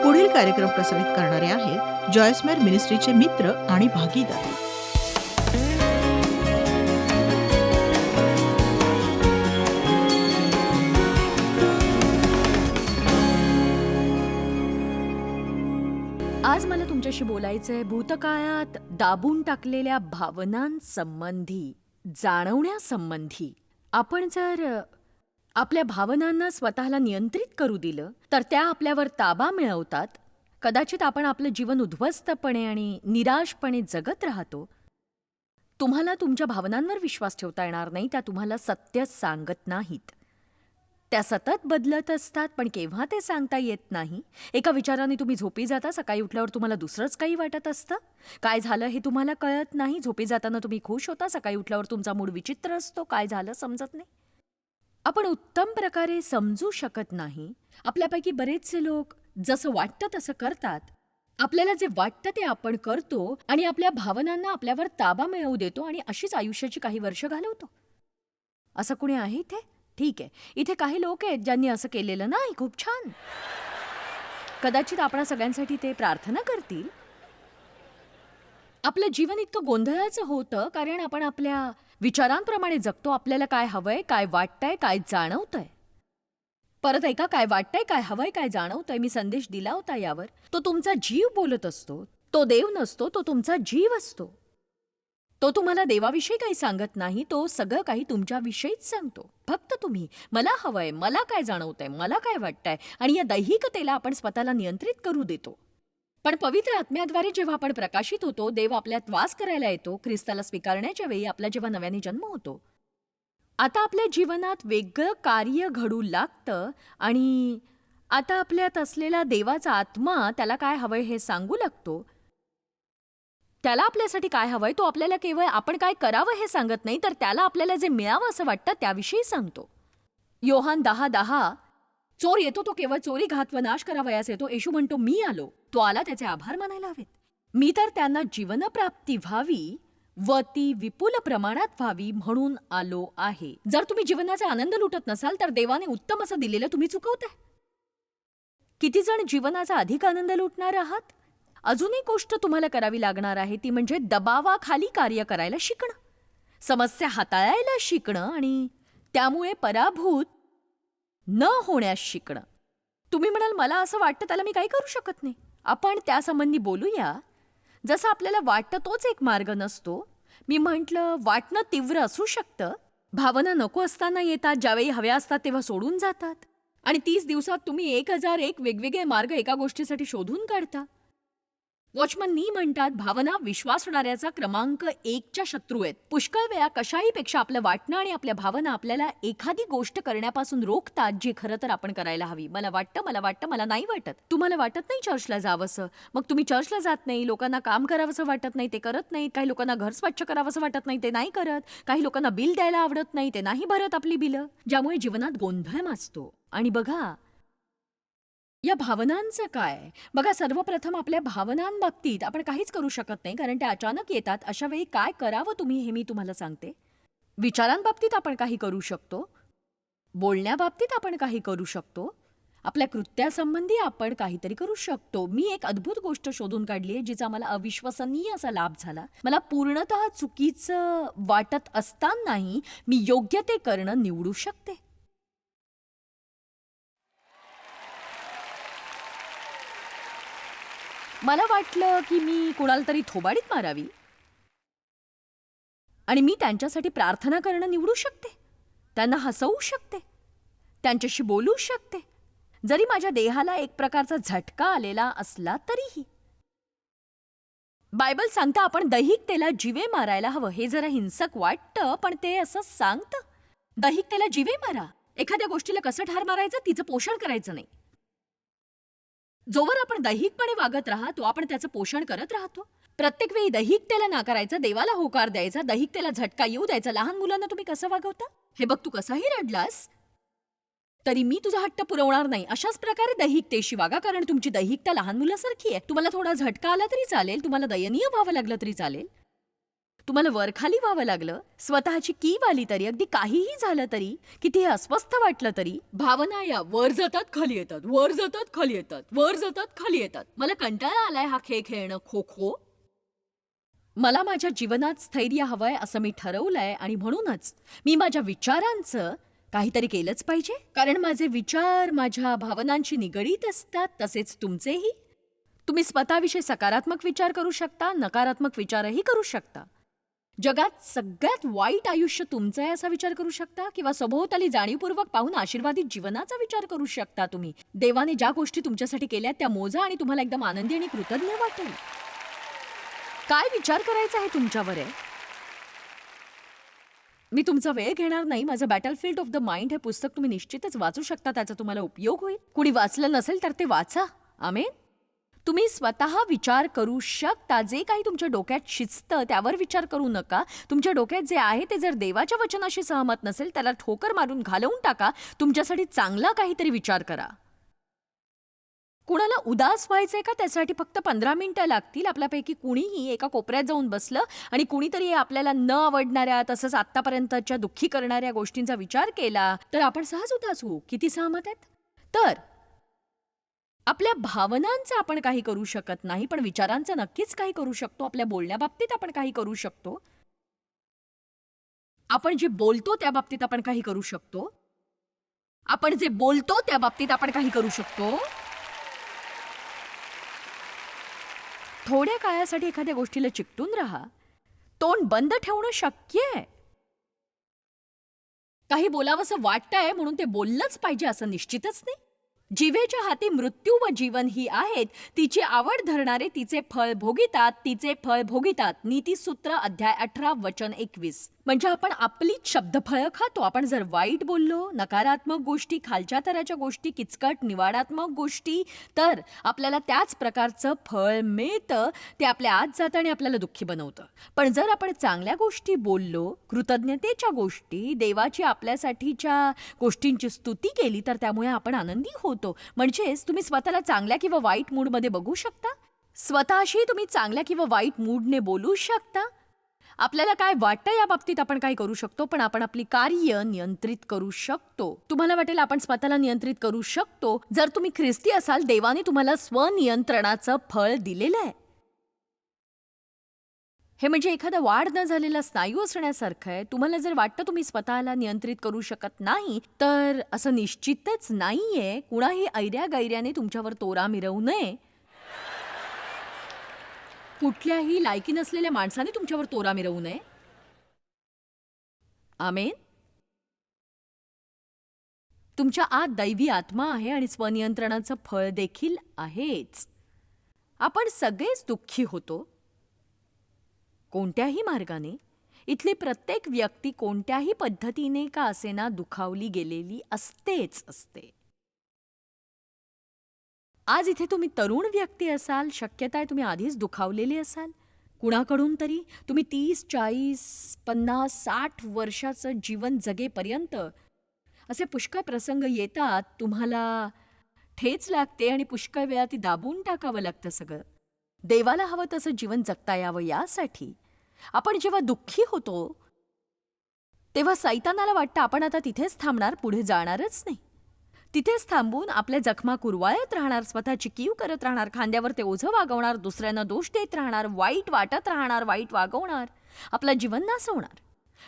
पुढील कार्यक्रम प्रसारित करणारे आहेत जॉयस्मेर मिनिस्ट्रीचे मित्र आणि भागीदार. आज मला तुमच्याशी बोलायचंय भूतकाळात दाबून टाकलेल्या भावनांसंबंधी, जाणवण्यासंबंधी. आपण जर आपल्या भावनांना स्वतःला नियंत्रित करू दिलं तर त्या आपल्यावर ताबा मिळवतात. कदाचित आपण आपलं जीवन उद्ध्वस्तपणे आणि निराशपणे जगत राहतो. तुम्हाला तुमच्या भावनांवर विश्वास ठेवता येणार नाही, त्या तुम्हाला सत्य सांगत नाहीत. त्या सतत बदलत असतात, पण केव्हा ते सांगता येत नाही. एका विचाराने तुम्ही झोपी जाता, सकाळी उठल्यावर तुम्हाला दुसरंच काही वाटत असतं. काय झालं हे तुम्हाला कळत नाही. झोपी जाताना तुम्ही खुश होता, सकाळी उठल्यावर तुमचा मूड विचित्र असतो. काय झालं समजत नाही. आपण उत्तम प्रकारे समजू शकत नाही. आपल्यापैकी बरेचसे लोक जसं वाटतं तसं करतात. आपल्याला जे वाटतं ते आपण करतो आणि आपल्या भावनांना आपल्यावर ताबा मिळवू देतो आणि अशीच आयुष्याची काही वर्ष घालवतो. असं कुणी आहे इथे? ठीक आहे. इथे काही लोक आहेत ज्यांनी असं केलेलं नाही. खूप छान. कदाचित आपणा सगळ्यांसाठी ते प्रार्थना करतील. आपलं जीवन इतकं गोंधळाचं होतं कारण आपण आपल्या विचारांप्रमाणे जगतो. आपल्याला काय हवंय, काय वाटतंय, काय जाणवतंय. परत ऐका, काय वाटतंय, काय हवंय, काय जाणवतंय. मी संदेश दिला होता यावर. तो तुमचा जीव बोलत असतो. तो देव नसतो, तो तुमचा जीव असतो. तो तुम्हाला देवाविषयी काही सांगत नाही. तो सगळं काही तुमच्याविषयीच सांगतो. फक्त तुम्ही मला हवंय, मला काय जाणवतंय, मला काय वाटतंय आणि या दैहिकतेला आपण स्वतःला नियंत्रित करू देतो. पण पवित्र आत्म्याद्वारे जेव्हा आपण प्रकाशित होतो, देव आपल्यात वास करायला येतो. ख्रिस्ताला स्वीकारण्याच्या वेळी आपला जेव्हा नव्याने जन्म होतो, आता आपल्या जीवनात वेगळं कार्य घडू लागतं आणि आता आपल्यात असलेला देवाचा आत्मा त्याला काय हवंय हे सांगू लागतो. त्याला आपल्यासाठी काय हवंय तो आपल्याला केवळ आपण काय करावं हे सांगत नाही, तर त्याला आपल्याला जे मिळावं असं वाटतं त्याविषयी सांगतो. योहान 10:10 चोर येतो तो केवळ चोरी, घात व नाश करावयास येतो. येशू म्हणतो मी आलो. तो आला त्याचे आभार मानायला हवेत. मी तर त्यांना जीवनप्राप्ती व्हावी व ती विपुल प्रमाणात व्हावी म्हणून आलो आहे. जर तुम्ही जीवनाचा आनंद लुटत नसाल तर देवाने उत्तम असं दिलेलं तुम्ही चुकवताय. किती जण जीवनाचा अधिक आनंद लुटणार आहात? अजून एक गोष्ट तुम्हाला करावी लागणार आहे, ती म्हणजे दबावाखाली कार्य करायला शिकणं, समस्या हाताळायला शिकणं आणि त्यामुळे पराभूत न होण्यास शिकणं. तुम्ही म्हणाल मला असं वाटतं त्याला मी काही करू शकत नाही. आपण त्यासंबंधी बोलूया. जसं आपल्याला वाटतं तोच एक मार्ग नसतो. मी म्हटलं वाटणं तीव्र असू शकतं. भावना नको असताना येतात, ज्यावेळी हव्या असतात तेव्हा सोडून जातात आणि 30 दिवसात तुम्ही 1001 वेगवेगळे मार्ग एका गोष्टीसाठी शोधून काढता. वॉचमन नी म्हणतात भावना विश्वासणाऱ्याचा क्रमांक 1च्या शत्रू आहेत. पुष्कळ वेळा कशाही पेक्षा आपलं वाटणं आणि आपल्या भावना आपल्याला एखादी गोष्ट करण्यापासून रोखतात जी खरं तर आपण करायला हवी. मला वाटतं, मला नाही वाटत. तुम्हाला वाटत नाही चर्चला जावंसं, मग तुम्ही चर्चला जात नाही. लोकांना काम करावंसं वाटत नाही, ते करत नाहीत. काही लोकांना घर स्वच्छ करावंसं वाटत नाही, ते नाही करत. काही लोकांना बिल द्यायला आवडत नाही, ते नाही भरत आपली बिलं, ज्यामुळे जीवनात गोंधळ माजतो. आणि बघा या भावनांचं काय? बघा, सर्वप्रथम आपल्या भावनांबाबतीत आपण काहीच करू शकत नाही कारण त्या अचानक येतात. अशा वेळी काय करावं तुम्ही हे मी तुम्हाला सांगते. विचारांबाबतीत आपण काही करू शकतो, बोलण्याबाबतीत आपण काही करू शकतो, आपल्या कृत्यासंबंधी आपण काहीतरी करू शकतो. मी एक अद्भुत गोष्ट शोधून काढली आहे जिचा मला अविश्वसनीय असा लाभ झाला. मला पूर्णतः चुकीचं वाटत असतानाही मी योग्य ते करणं निवडू शकते. मला वाटलं की मी कुणाला तरी थोबाडीत मारावी आणि मी त्यांच्यासाठी प्रार्थना करणं निवडू शकते, त्यांना हसवू शकते, त्यांच्याशी बोलू शकते, जरी माझ्या देहाला एक प्रकारचा झटका आलेला असला तरीही. बायबल सांगतं आपण दैहिकतेला जीवे मारायला हवं. हे जरा हिंसक वाटतं पण ते असं सांगतं. दैहिकतेला जीवे मारा. एखाद्या गोष्टीला कसं ठार मारायचं, तिचं पोषण करायचं नाही. जोवर आपण दैहिकपणे वागत राहतो आपण त्याचं पोषण करत राहतो. प्रत्येक वेळी दैहिकतेला नाकारायचं, देवाला होकार द्यायचा, दैहिकतेला झटका येऊ द्यायचा. लहान मुलांना तुम्ही कसं वागवता? हे बघ, तू कसाही रडलास तरी मी तुझा हट्ट पुरवणार नाही. अशाच प्रकारे दैहिकतेशी वागा कारण तुमची दैहिकता लहान मुलासारखी आहे. तुम्हाला थोडा झटका आला तरी चालेल, तुम्हाला दयनीय व्हावं लागलं तरी चालेल, तुम्हाला वरखाली व्हावं लागलं, स्वतःची कीव आली तरी, अगदी काहीही झालं तरी, कितीही अस्वस्थ वाटलं तरी, भावना या वर जातात खाली येतात, वर जातात खाली येतात, वर जातात खाली येतात. मला कंटाळा आलाय हा खेळ खेळणं, खो खो. मला माझ्या जीवनात स्थैर्य हवंय असं मी ठरवलंय आणि म्हणूनच मी माझ्या विचारांचं काहीतरी केलंच पाहिजे. कारण माझे विचार माझ्या भावनांशी निगडीत असतात, तसेच तुमचेही. तुम्ही स्वतःविषयी सकारात्मक विचार करू शकता, नकारात्मक विचारही करू शकता. जगात सगळ्यात वाईट आयुष्य तुमचं आहे असा विचार करू शकता, किंवा सभोवताली जाणीवपूर्वक पाहून आशीर्वादित जीवनाचा विचार करू शकता तुम्ही. देवाने ज्या गोष्टी तुमच्यासाठी केल्या त्या मोजा आणि तुम्हाला एकदम आनंदी आणि कृतज्ञ वाटेल. काय विचार करायचा आहे तुमच्यावर आहे. मी तुमचा वेळ घेणार नाही. माझं बॅटलफील्ड ऑफ द माइंड हे पुस्तक तुम्ही निश्चितच वाचू शकता, त्याचा तुम्हाला उपयोग होईल. कुणी वाचलं नसेल तर ते वाचा. आमेन. तुम्ही स्वतः विचार करू शकता. जे काही तुमच्या डोक्यात शिजतं त्यावर विचार करू नका. तुमच्या डोक्यात जे आहे ते जर देवाच्या वचनाशी सहमत नसेल त्याला ठोकर मारून घालवून टाका. तुमच्यासाठी चांगला काहीतरी विचार करा. कुणाला उदास व्हायचंय का, त्यासाठी फक्त 15 मिनिटं लागतील. आपल्यापैकी कुणीही एका कोपऱ्यात जाऊन बसलं आणि कुणीतरी आपल्याला न आवडणाऱ्या तसंच आत्तापर्यंतच्या दुःखी करणाऱ्या गोष्टींचा विचार केला तर आपण सहज उदास होऊ. किती सहमत आहेत? तर आपल्या भावनांचं आपण काही करू शकत नाही, पण विचारांचं नक्कीच काही करू शकतो. आपल्या बोलण्याबाबतीत आपण काही करू शकतो. आपण जे बोलतो त्या बाबतीत आपण काही करू शकतो. आपण जे बोलतो त्या बाबतीत आपण काही करू शकतो. थोड्या काळासाठी एखाद्या गोष्टीला चिकटून राहा. तोंड बंद ठेवणं शक्य आहे. काही बोलावंसं वाटतंय म्हणून ते बोललंच पाहिजे असं निश्चितच नाही. जिभेच्या हाती मृत्यू व जीवन ही आहेत, तिची आवड धरणारे तिचे फळ भोगितात, तिचे फळ भोगितात. नीतिसूत्र अध्याय 18 वचन 21. म्हणजे आपण आपलीच शब्दफळं खातो. आपण जर वाईट बोललो, नकारात्मक गोष्टी, खालच्या तराच्या गोष्टी, किचकट निवाडात्मक गोष्टी, तर आपल्याला त्याच प्रकारचं फळ मिळतं. ते आपल्या आत जातं आणि आपल्याला दुःखी बनवतं. पण जर आपण चांगल्या गोष्टी बोललो, कृतज्ञतेच्या गोष्टी, देवाची आपल्यासाठीच्या गोष्टींची स्तुती केली, तर त्यामुळे आपण आनंदी होतो. म्हणजेच तुम्ही स्वतःला चांगल्या किंवा वाईट मूडमध्ये बघू शकता. स्वतःशी तुम्ही चांगल्या किंवा वाईट मूडने बोलू शकता. आपल्याला काय वाटतं या बाबतीत आपण काय करू शकतो, पण आपण आपली कार्य नियंत्रित करू शकतो. तुम्हाला वाटेल आपण स्वतःला नियंत्रित करू शकतो. जर तुम्ही ख्रिस्ती असाल, देवाने तुम्हाला स्वनियंत्रणाचं फळ दिलेलं आहे. हे म्हणजे एखादा वाढ न झालेला स्नायू असण्यासारखं आहे. तुम्हाला जर वाटतं तुम्ही स्वतःला नियंत्रित करू शकत नाही, तर असं निश्चितच नाहीये. कुणाही ऐऱ्या गैऱ्याने तुमच्यावर तोरा मिरवू नये. कुठल्याही लायकी नसलेल्या माणसाने तुमच्यावर तोरा मिरवू नये. आमेन. तुमच्या आत दैवी आत्मा आहे आणि स्वनियंत्रणाचं फळ देखील आहेच. आपण सगळेच दुःखी होतो कोणत्याही मार्गाने. इथली प्रत्येक व्यक्ती कोणत्याही पद्धतीने का असेना दुखावली गेलेली असतेच असते. आज इथे तुम्ही तरुण व्यक्ती असाल, शक्यता आहे तुम्ही आधीच दुखावलेले असाल कुणाकडून तरी. तुम्ही 30, 40, 50, 60 वर्षाचं जीवन जगेपर्यंत असे पुष्कळ प्रसंग येतात, तुम्हाला ठेच लागते आणि पुष्कळ वेळा ती दाबून टाकावं लागतं सगळं. देवाला हवं तसं जीवन जगता यावं यासाठी. आपण जेव्हा दुःखी होतो तेव्हा सैतानाला वाटतं आपण आता तिथेच थांबणार, पुढे जाणारच नाही. तिथेच थांबून आपल्या जखमा कुरवाळत राहणार, स्वतःची कीव करत राहणार, खांद्यावर ते ओझं वागवणार, दुसऱ्यांना दोष देत राहणार, वाईट वाटत राहणार, वाईट वागवणार, आपलं जीवन नासवणार.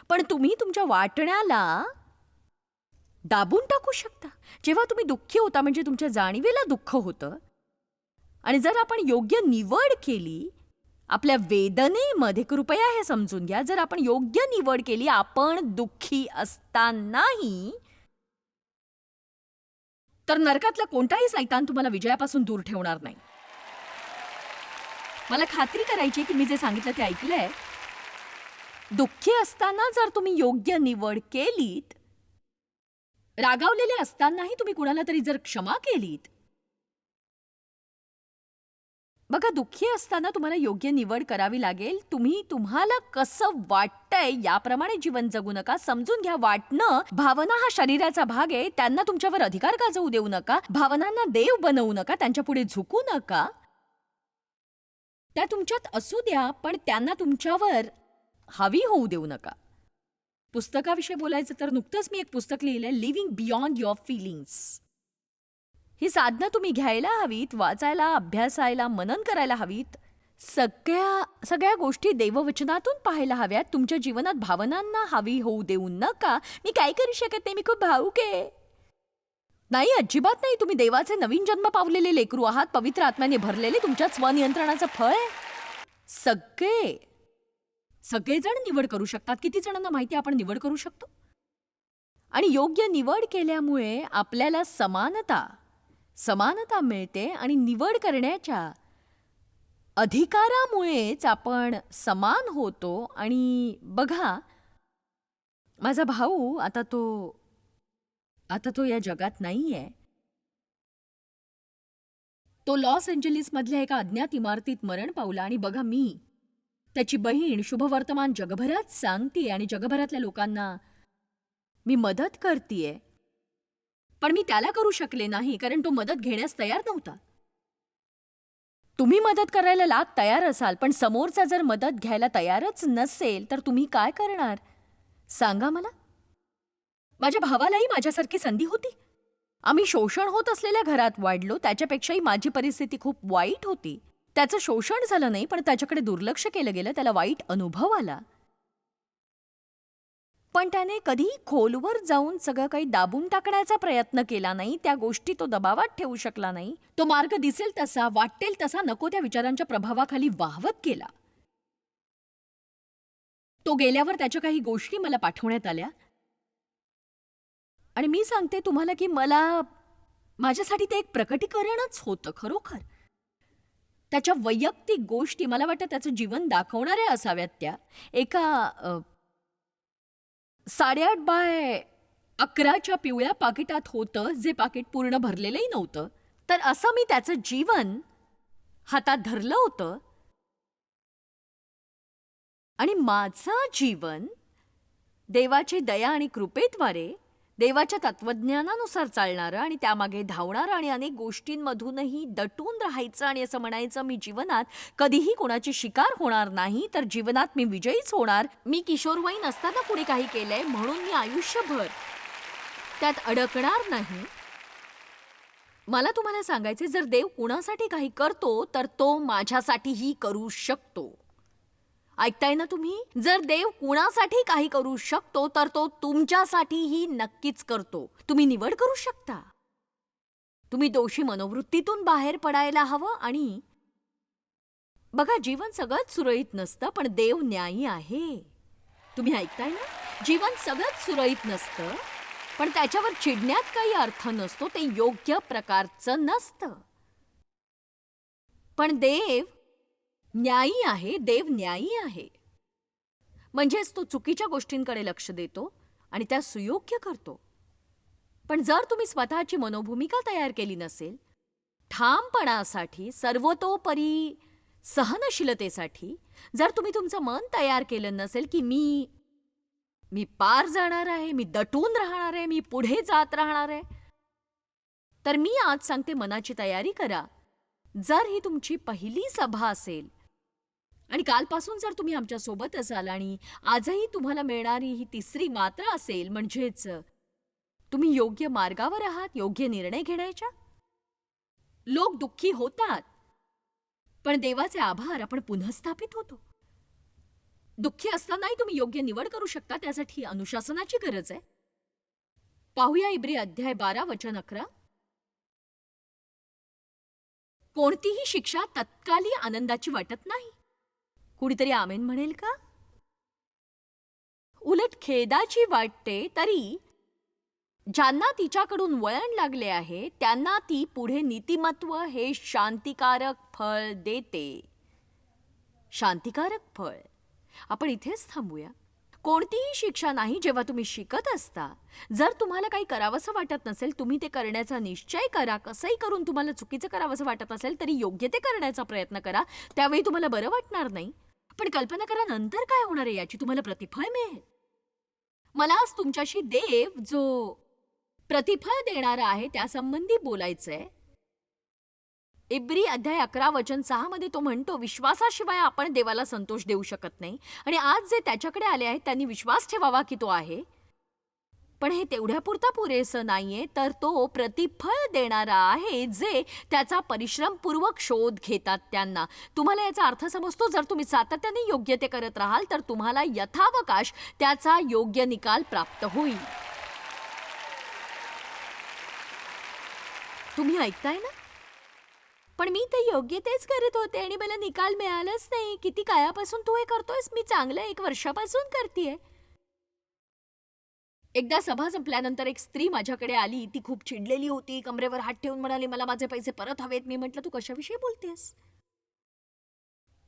पण तुम्ही तुमच्या वाटण्याला दाबून टाकू शकता. जेव्हा तुम्ही दुःखी होता म्हणजे तुमच्या जाणीवेला दुःख होतं, आणि जर आपण योग्य निवड केली आपल्या वेदनेमध्ये, कृपया हे समजून घ्या, जर आपण योग्य निवड केली, आपण दुःखी असतानाही, तर नरकातला कोणताही सैतान तुम्हाला विजयापासून दूर ठेवणार नाही. मला खात्री करायची की मी जे सांगितलं ते ऐकलंय. दुःखी असताना जर तुम्ही योग्य निवड केलीत, रागावलेले असतानाही तुम्ही कुणाला तरी जर क्षमा केलीत, बघा, दुःखी असताना तुम्हाला योग्य निवड करावी लागेल. तुम्हाला कसं वाटतंय याप्रमाणे जीवन जगू नका. समजून घ्या, वाटणं, भावना हा शरीराचा भाग आहे. त्यांना तुमच्यावर अधिकार गाजवू देऊ नका. भावनांना देव बनवू नका. त्यांच्या पुढे झुकू नका. त्या तुमच्यात असू द्या, पण त्यांना तुमच्यावर हवी होऊ देऊ नका. पुस्तकाविषयी बोलायचं तर नुकतंच मी एक पुस्तक लिहिलंय, लिव्हिंग बियॉन्ड युअर फीलिंग्स. ही साधनं तुम्ही घ्यायला हवीत, वाचायला, अभ्यासायला, मनन करायला हवीत. सगळ्या गोष्टी देववचनातून पाहायला हव्यात. तुमच्या जीवनात भावनांना हवी होऊ देऊ नका. मी काय करू शकत नाही, मी खूप भावुक आहे. नाही, अजिबात नाही. तुम्ही देवाचे नवीन जन्म पावलेले लेकरू आहात, पवित्र आत्म्याने भरलेले. तुमच्या स्वनियंत्रणाचं फळ आहे. सगळेजण निवड करू शकतात. किती जणांना माहिती आपण निवड करू शकतो? आणि योग्य निवड केल्यामुळे आपल्याला समानता मिळते आणि निवड करण्याच्या अधिकारामुळेच आपण समान होतो. आणि बघा, माझा भाऊ आता तो या जगात नाहीये. तो लॉस एंजेलिस मधल्या एका अज्ञात इमारतीत मरण पावला. आणि बघा, मी त्याची बहीण शुभवर्तमान जगभरात सांगते आणि जगभरातल्या लोकांना मी मदत करतेय. पण मी त्याला करू शकले नाही कारण तो मदत घेण्यास तयार नव्हता. तुम्ही मदत करायला तयार असाल, पण समोरचा जर मदत घ्यायला तयारच नसेल तर तुम्ही काय करणार सांगा मला. माझ्या भावालाही माझ्यासारखी संधी होती. आम्ही शोषण होत असलेल्या घरात वाढलो. त्याच्यापेक्षाही माझी परिस्थिती खूप वाईट होती. त्याचं शोषण झालं नाही, पण त्याच्याकडे दुर्लक्ष केलं गेलं. त्याला वाईट अनुभव आला. पण त्याने कधीही खोलवर जाऊन सगळं काही दाबून टाकण्याचा प्रयत्न केला नाही. त्या गोष्टी तो दबावात ठेवू शकला नाही. तो मार्ग दिसेल तसा, वाटेल तसा नको त्या विचारांच्या प्रभावाखाली वाहवत गेला. तो गेल्यावर त्याच्या काही गोष्टी मला पाठवण्यात आल्या. आणि मी सांगते तुम्हाला की माझ्यासाठी ते एक प्रकटीकरणच होतं खरोखर. त्याच्या वैयक्तिक गोष्टी, मला वाटतं त्याचं जीवन दाखवणाऱ्या असाव्यात त्या. एका 8.5 बाय 11च्या पिवळ्या पाकिटात होतं, जे पाकिट पूर्ण भरलेलंही नव्हतं. तर असं मी त्याचं जीवन हातात धरलं होतं. आणि माझं जीवन देवाची दया आणि कृपेद्वारे, देवाच्या तत्वज्ञानानुसार चालणारं आणि त्यामागे धावणारं आणि अनेक गोष्टींमधूनही दटून राहायचं आणि असं म्हणायचं, मी जीवनात कधीही कोणाची शिकार होणार नाही, तर जीवनात मी विजयीच होणार. मी किशोरवयीन असताना पुढे काही केलंय म्हणून मी आयुष्यभर त्यात अडकणार नाही. मला तुम्हाला सांगायचे, जर देव कुणासाठी काही करतो तर तो माझ्यासाठीही करू शकतो. ऐकताय ना तुम्ही? जर देव कुणासाठी काही करू शकतो तर तो तुमच्यासाठीही नक्कीच करतो. तुम्ही निवड करू शकता. तुम्ही दोषी मनोवृत्तीतून बाहेर पडायला हवं. आणि बघा, जीवन सगळंच सुरळीत नसतं, पण देव न्यायी आहे. तुम्ही ऐकताय ना? जीवन सगळंच सुरळीत नसतं, पण त्याच्यावर चिडण्यात काही अर्थ नसतो. ते योग्य प्रकारचं नसतं. पण देव न्यायी आहे. देव न्यायी आहे. म्हणजेच तो चुकीच्या गोष्टींकडे लक्ष देतो आणि त्या सुयोग्य करतो. पण जर तुम्ही स्वतःची मनोभूमिका तयार केली नसेल, ठामपणासाठी, सर्वतोपरी सहनशीलतेसाठी, जर तुम्ही तुमचं मन तयार केलं नसेल की मी पार जाणार आहे, मी दटून राहणार आहे, मी पुढे जात राहणार आहे, तर मी आज सांगते, मनाची तयारी करा. जर ही तुमची पहिली सभा असेल आणि कालपासून जर तुम्ही आमच्या सोबत असाल आणि आजही तुम्हाला मिळणारी ही तिसरी मात्रा असेल, म्हणजेच तुम्ही योग्य मार्गावर आहात योग्य निर्णय घेण्याच्या. लोक दुःखी होतात, पण देवाचे आभार, आपण पुनःस्थापित होतो. दुःखी असतानाही तुम्ही योग्य निवड करू शकता. त्यासाठी अनुशासनाची गरज आहे. पाहूया इब्री अध्याय 12 वचन 11. कोणतीही शिक्षा तत्काली आनंदाची वाटत नाही. कुणीतरी आमेन म्हणेल का? उलट खेदाची वाटते. तरी ज्यांना तिच्याकडून वळण लागले आहे त्यांना ती पुढे नीतिमत्व हे शांतिकारक फळ देते. शांतिकारक फळ. आपण इथेच थांबूया. कोणतीही शिक्षा नाही जेव्हा तुम्ही शिकत असता. जर तुम्हाला काही करावंसं वाटत नसेल, तुम्ही ते करण्याचा निश्चय करा. कसंही करून तुम्हाला चुकीचं करावंसं वाटत असेल तरी योग्य ते करण्याचा प्रयत्न करा. त्यावेळी तुम्हाला बरं वाटणार नाही, पण कल्पना करा नंतर काय होणार आहे याची तुम्हाला प्रतिफळ मिळेल. मला आज तुमच्याशी देव जो प्रतिफळ देणारा आहे त्यासंबंधी बोलायचंय. इब्री अध्याय 11 वचन 6 मध्ये तो म्हणतो, विश्वासाशिवाय आपण देवाला संतोष देऊ शकत नाही. आणि आज जे त्याच्याकडे आले आहेत त्यांनी विश्वास ठेवावा की तो आहे. पण हे तेवढ्यापुरता पुरेसं नाहीये, तर तो प्रतिफळ देणारा आहे जे त्याचा परिश्रमपूर्वक शोध घेतात त्यांना. तुम्हाला याचा अर्थ समजतो? जर तुम्ही सातत्याने योग्य ते करत राहाल तर तुम्हाला यथावकाश त्याचा योग्य निकाल प्राप्त होईल. तुम्ही ऐकताय ना? पण मी ते योग्य तेच करत होते आणि मला निकाल मिळालाच नाही. किती काळापासून तू हे करतोयस? मी चांगलं 1 वर्षापासून करतेय. एकदा सभा संपल्यानंतर एक स्त्री माझ्याकडे आली. ती खूप चिडलेली होती. कमरेवर हात ठेवून म्हणाली, मला माझे पैसे परत हवेत. मी म्हटलं, तू कशाविषयी बोलतेस?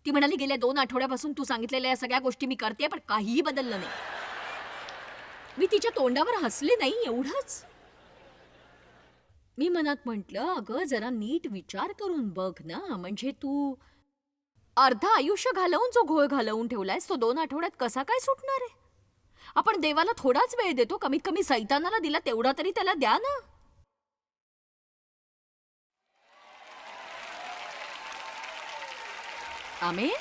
ती म्हणाली, गेल्या 2 आठवड्यापासून तू सांगितलेल्या या सगळ्या गोष्टी मी करतेय, पण काहीही बदललं नाही. मी तिच्या तोंडावर हसले नाही, एवढंच. मी मनात म्हटलं, अगं जरा नीट विचार करून बघ ना. म्हणजे तू अर्ध आयुष्य घालवून जो घोळ घालवून ठेवलायस तो 2 आठवड्यात कसा काय सुटणार आहे? आपण देवाला थोडाच वेळ देतो. कमीत कमी सैतानाला दिला तेवढा तरी त्याला द्या ना. आमेन.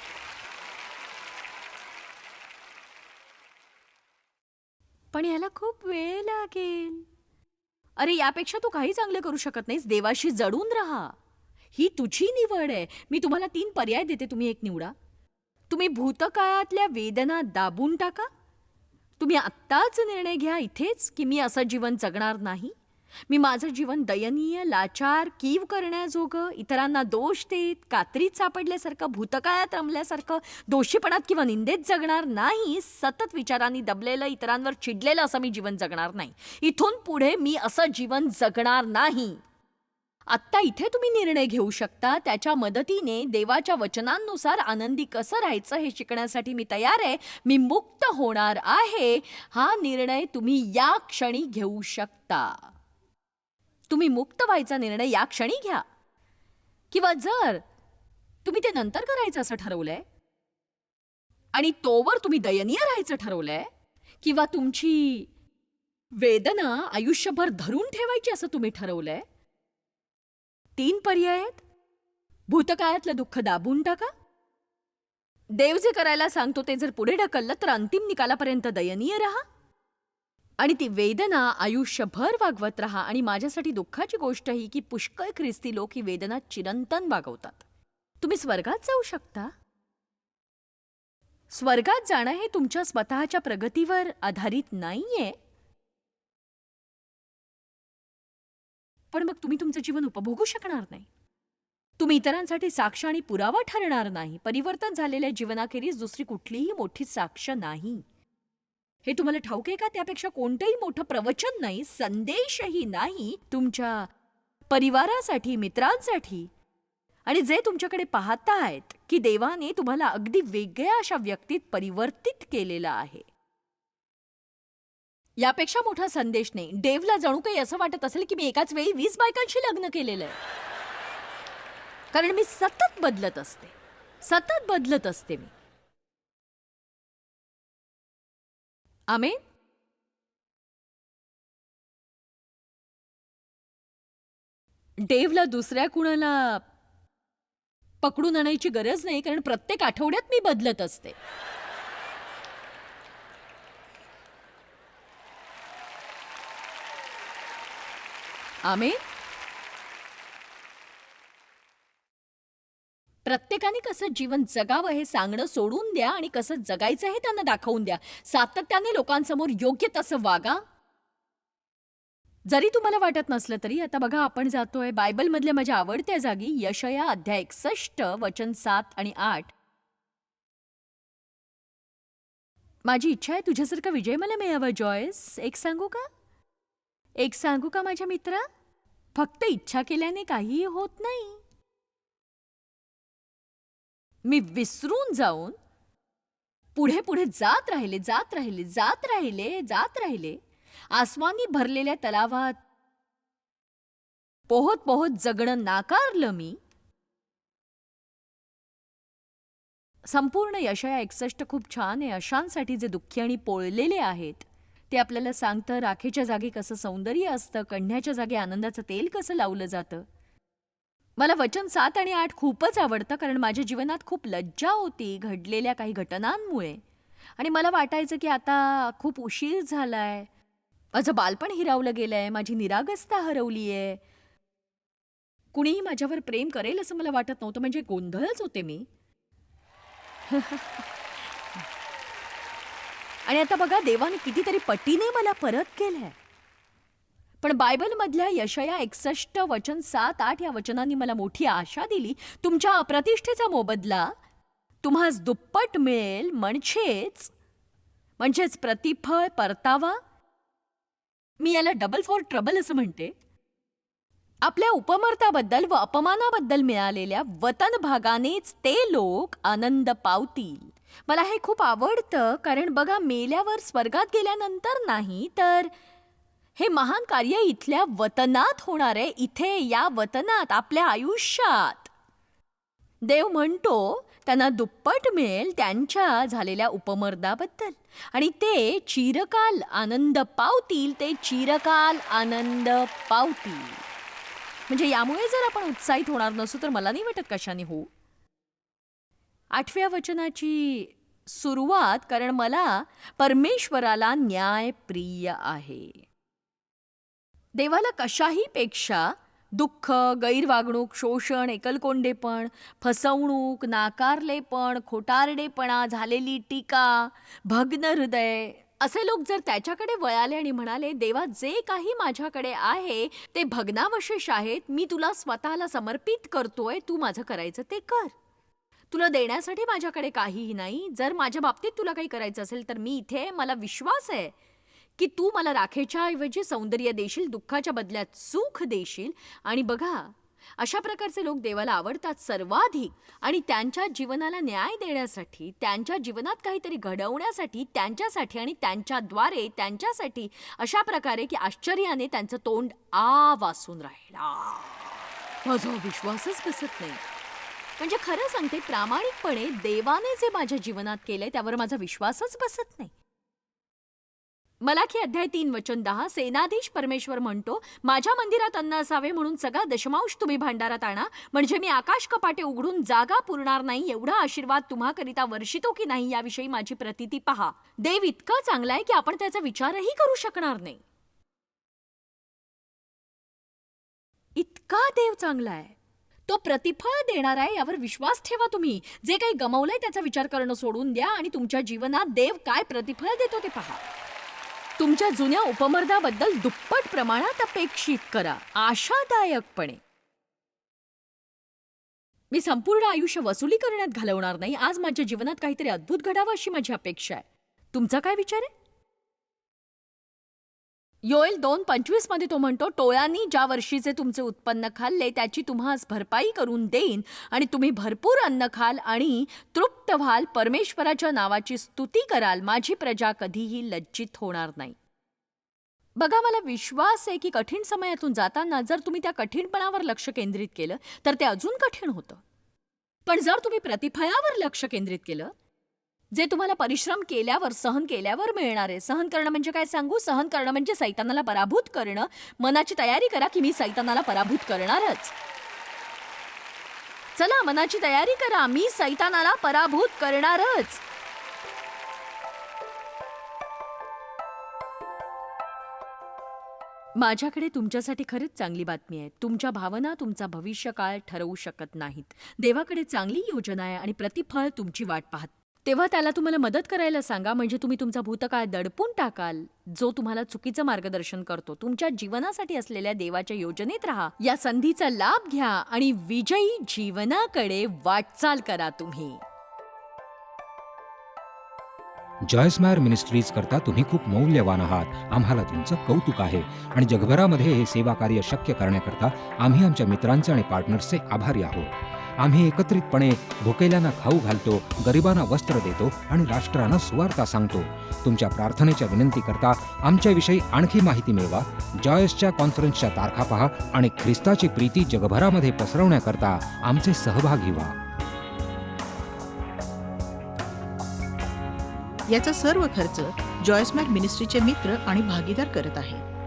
पण याला खूप वेळ लागेल. अरे यापेक्षा तू काही चांगलं करू शकत नाहीस. देवाशी जडून राहा. ही तुझी निवड आहे. मी तुम्हाला 3 पर्याय देते, तुम्ही एक निवडा. तुम्ही भूतकाळातल्या वेदना दाबून टाका. तुम्ही आत्ताच निर्णय घ्या इथेच की मी असं जीवन जगणार नाही. मी माझं जीवन दयनीय, लाचार, कीव करण्याजोगं, इतरांना दोष देत, कात्रीत सापडल्यासारखं, भूतकाळात रमल्यासारखं, दोषीपणात किंवा निंदेत जगणार नाही. सतत विचारांनी दबलेलं, इतरांवर चिडलेलं असं मी जीवन जगणार नाही. इथून पुढे मी असं जीवन जगणार नाही. आत्ता इथे तुम्ही निर्णय घेऊ शकता. त्याच्या मदतीने देवाच्या वचनांनुसार आनंदी कसं राहायचं हे शिकण्यासाठी मी तयार आहे. मी मुक्त होणार आहे. हा निर्णय तुम्ही या क्षणी घेऊ शकता. तुम्ही मुक्त व्हायचा निर्णय या क्षणी घ्या. किंवा जर तुम्ही ते नंतर करायचं असं ठरवलंय आणि तोवर तुम्ही दयनीय राहायचं ठरवलंय, किंवा तुमची वेदना आयुष्यभर धरून ठेवायची असं तुम्ही ठरवलंय, 3 पर्याय आहेत. भूतकाळातलं दुःख दाबून टाका. देव जे करायला सांगतो ते जर पुढे ढकललं तर अंतिम निकालापर्यंत दयनीय राहा. आणि ती वेदना आयुष्यभर वागवत राहा. आणि माझ्यासाठी दुःखाची गोष्ट ही की पुष्कळ ख्रिस्ती लोक ही वेदना चिरंतन वागवतात. तुम्ही स्वर्गात जाऊ शकता. स्वर्गात जाणं हे तुमच्या स्वतःच्या प्रगतीवर आधारित नाहीये. पण मग तुम्ही तुमचं जीवन उपभोगू शकणार नाही. तुम्ही इतरांसाठी साक्ष आणि पुरावा ठरणार नाही. परिवर्तन झालेल्या जीवनाखेरीज दुसरी कुठलीही मोठी साक्ष नाही. हे तुम्हाला ठाऊक आहे का? त्यापेक्षा कोणतंही मोठं प्रवचन नाही, संदेशही नाही तुमच्या परिवारासाठी, मित्रांसाठी. आणि जे तुमच्याकडे पाहतायत की देवाने तुम्हाला अगदी वेगळ्या अशा व्यक्तीत परिवर्तित केलेलं आहे. यापेक्षा मोठा संदेश नाही. देवला जणू काही असं वाटत असेल की मी एकाच वेळी 20 बायकांशी लग्न केलेलं आहे. कारण मी सतत बदलत असते. सतत बदलत असते मी. आमेन. देवला दुसऱ्या कुणाला पकडून आणायची गरज नाही, कारण प्रत्येक आठवड्यात मी बदलत असते. आमेन. प्रत्येकाने कसं जीवन जगावं हे सांगणं सोडून द्या आणि कसं जगायचं हे त्यांना दाखवून द्या. सातत्याने लोकांसमोर योग्य तसं वागा. जरी तुम्हाला वाटत नसलं तरी. आता बघा, आपण जातोय बायबलमधल्या माझ्या आवडत्या जागी, यशया अध्याय 61 वचन 7 आणि 8. माझी इच्छा आहे तुझ्यासारखा विजय मला मिळावा जॉयस. एक सांगू का माझ्या मित्रा? फक्त इच्छा केल्याने काहीही होत नाही. मी विसरून जाऊन पुढे पुढे जात राहिले. आसमानी भरलेल्या तलावात पोहत पोहत जगणं नाकारलं मी. संपूर्ण यशया 61 खूप छान आहे. अशांसाठी जे दुःखी आणि पोळलेले आहेत. ते आपल्याला सांगतं राखेच्या जागी कसं सौंदर्य असतं, कढण्याच्या जागी आनंदाचं तेल कसं लावलं जातं. मला वचन 7 आणि 8 खूपच आवडतं, कारण माझ्या जीवनात खूप लज्जा होती घडलेल्या काही घटनांमुळे. आणि मला वाटायचं की आता खूप उशीर झालाय, माझं बालपण हिरावलं गेलंय, माझी निरागसता हरवलीये, कुणीही माझ्यावर प्रेम करेल असं मला वाटत नव्हतं. म्हणजे गोंधळच होते मी. आणि आता बघा, देवाने कितीतरी पटीने मला परत केलंय. पण बायबलमधल्या यशाया 61 वचन 7-8 या वचनांनी मला मोठी आशा दिली. तुमच्या अप्रतिष्ठेचा मोबदला तुम्हास दुप्पट मिळेल, म्हणजेच प्रतिफळ, परतावा. मी याला डबल फॉर ट्रबल असं म्हणते. आपल्या उपमर्ताबद्दल व अपमानाबद्दल मिळालेल्या वतन भागानेच ते लोक आनंद पावतील. मला हे खूप आवडतं, कारण बघा, मेल्यावर स्वर्गात गेल्यानंतर नाही, तर हे महान कार्य इथल्या वतनात होणार आहे. इथे या वतनात, आपल्या आयुष्यात. देव म्हणतो त्यांना दुप्पट मिळेल त्यांच्या झालेल्या उपमर्दाबद्दल, आणि ते चिरकाल आनंद पावतील. ते चिरकाल आनंद पावतील. म्हणजे यामुळे जर आपण उत्साहित होणार नसू तर मला नाही वाटत कशाने होऊ. 8व्या वचनाची सुरुवात, कारण मला परमेश्वराला न्याय प्रिय आहे. देवाला कशाही पेक्षा दुःख, गैरवागणूक, शोषण, एकलकोंडेपण, फसवणूक, नाकारलेपण, खोटारडेपणा, झालेली टीका, भग्न हृदय, असे लोक जर त्याच्याकडे वळाले आणि म्हणाले, देवा, जे काही माझ्याकडे आहे ते भग्नावशेष आहेत, मी तुला स्वतःला समर्पित करतोय, तू माझं करायचं ते कर. तुला देण्यासाठी माझ्याकडे काहीही नाही. जर माझ्या बाबतीत तुला काही करायचं असेल तर मी इथे. मला विश्वास आहे की तू मला राखेच्या ऐवजी सौंदर्य देशील, दुःखाच्या बदल्यात सुख देशील. आणि बघा, अशा प्रकारचे लोक देवाला आवडतात सर्वाधिक. आणि त्यांच्या जीवनाला न्याय देण्यासाठी, त्यांच्या जीवनात काहीतरी घडवण्यासाठी, त्यांच्यासाठी आणि त्यांच्याद्वारे त्यांच्यासाठी, अशा प्रकारे की आश्चर्याने त्यांचं तोंड वासून राहील. माझा विश्वासच बसत नाही. म्हणजे खरं सांगते, प्रामाणिकपणे देवाने जे माझ्या जीवनात केलंय त्यावर माझा विश्वासच बसत नाही. मलाकी अध्याय 3 वचन 10, सेनाधीश परमेश्वर म्हणतो, माझ्या मंदिरात अन्न असावे म्हणून सगळा दशमांश तुम्ही भांडारात आणा, म्हणजे मी आकाश कपाटे उघडून जागा पुरणार नाही, एवढा आशीर्वाद तुम्हाकरिता वर्षितो की नाही याविषयी माझी प्रतीती पहा. देव इतका चांगला आहे की आपण त्याचा विचारही करू शकणार नाही. इतका देव चांगला आहे. तो प्रतिफळ देणार आहे, यावर विश्वास ठेवा. तुम्ही जे काही गमावलंय त्याचा विचार करणं सोडून द्या आणि तुमच्या जीवनात देव काय प्रतिफळ देतो ते पहा. तुमच्या जुन्या उपमर्दाबद्दल दुप्पट प्रमाणात अपेक्षित करा, आशादायकपणे. मी संपूर्ण आयुष्य वसुली करण्यात घालवणार नाही. आज माझ्या जीवनात काहीतरी अद्भुत घडावं अशी माझी अपेक्षा आहे. तुमचा काय विचार आहे? योएल 2:25 मध्ये तो म्हणतो, टोळांनी ज्या वर्षीचे तुमचे उत्पन्न खाल्ले त्याची तुम्हास भरपाई करून देईन आणि तुम्ही भरपूर अन्न खाल आणि तृप्त व्हाल. परमेश्वराच्या नावाची स्तुती कराल. माझी प्रजा कधीही लज्जित होणार नाही. बघा, मला विश्वास आहे की कठीण समयातून जाताना जर तुम्ही त्या कठीणपणावर लक्ष केंद्रित केलं तर ते अजून कठीण होतं. पण जर तुम्ही प्रतिफळावर लक्ष केंद्रित केलं, जे तुम्हाला परिश्रम केल्यावर, सहन केल्यावर मिळणार आहे. सहन करणं म्हणजे काय सांगू? सहन करणं म्हणजे सैतानाला पराभूत करणं. मनाची तयारी करा की मी सैतानाला पराभूत करणारच. चला, मनाची तयारी करा, मी सैतानाला पराभूत करणारच. माझ्याकडे तुमच्यासाठी खरंच चांगली बातमी आहे. तुमच्या भावना तुमचा भविष्यकाळ ठरवू शकत नाहीत. देवाकडे चांगली योजना आहे आणि प्रतिफळ तुमची वाट पाहत. तेव्हा त्याला तुम्हाला मदत करायला सांगा, म्हणजे तुम्ही तुमचा भूतकाळ दडपून टाकाल, जो तुम्हाला चुकीचं मार्गदर्शन करतो. तुमच्या जीवनासाठी असलेल्या देवाच्या योजनेत राहा. या संधीचा लाभ घ्या आणि विजयी जीवनाकडे वाटचाल करा तुम्ही. जॉयस्मायर मिनिस्ट्रीज करता तुम्ही खूप मौल्यवान आहात. आम्हाला तुमचं कौतुक आहे आणि जगभरामध्ये हे सेवा कार्य शक्य करण्याकरता आम्ही आमच्या मित्रांचे आणि पार्टनर्सचे आभारी आहोत. आम्ही एकत्रितपणे भुकेल्यांना खाऊ घालतो, गरिबांना वस्त्र देतो आणि राष्ट्रांना सुवार्ता सांगतो. तुमच्या प्रार्थनेच्या विनंती करता आमच्याविषयी आणखी माहिती मिळवा. जॉयसच्या कॉन्फरन्सच्या तारखा पहा आणि ख्रिस्ताची प्रीती जगभरामध्ये पसरवण्याकरता आमचे सहभागी व्हा. याचा सर्व खर्च जॉयस्मॅर मिनिस्ट्रीचे मित्र आणि भागीदार करत आहेत.